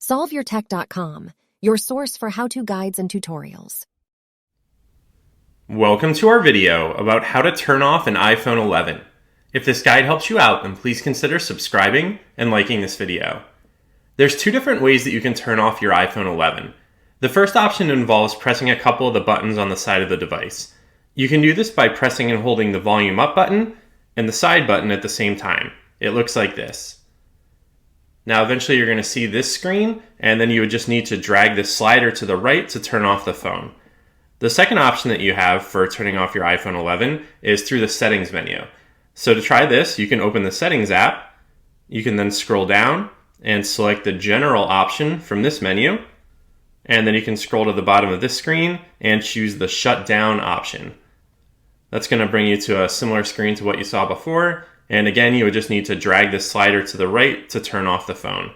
SolveYourTech.com, your source for how-to guides and tutorials. Welcome to our video about how to turn off an iPhone 11. If this guide helps you out, then please consider subscribing and liking this video. There's two different ways that you can turn off your iPhone 11. The first option involves pressing a couple of the buttons on the side of the device. You can do this by pressing and holding the volume up button and the side button at the same time. It looks like this. Now eventually you're going to see this screen, and then you would just need to drag this slider to the right to turn off the phone. The second option that you have for turning off your iPhone 11 is through the settings menu. So to try this, you can open the settings app. You can then scroll down and select the general option from this menu. And then you can scroll to the bottom of this screen and choose the shut down option. That's going to bring you to a similar screen to what you saw before. And again, you would just need to drag the slider to the right to turn off the phone.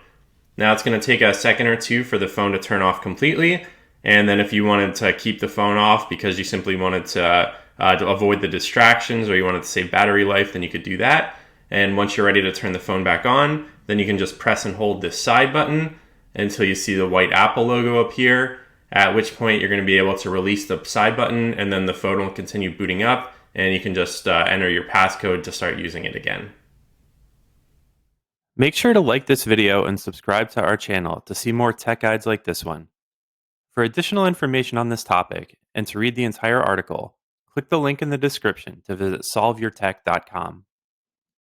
Now it's going to take a second or two for the phone to turn off completely. And then if you wanted to keep the phone off because you simply wanted to avoid the distractions or you wanted to save battery life, then you could do that. And once you're ready to turn the phone back on, then you can just press and hold this side button until you see the white Apple logo appear, at which point you're going to be able to release the side button and then the phone will continue booting up. And you can just enter your passcode to start using it again. Make sure to like this video and subscribe to our channel to see more tech guides like this one. For additional information on this topic and to read the entire article, click the link in the description to visit solveyourtech.com.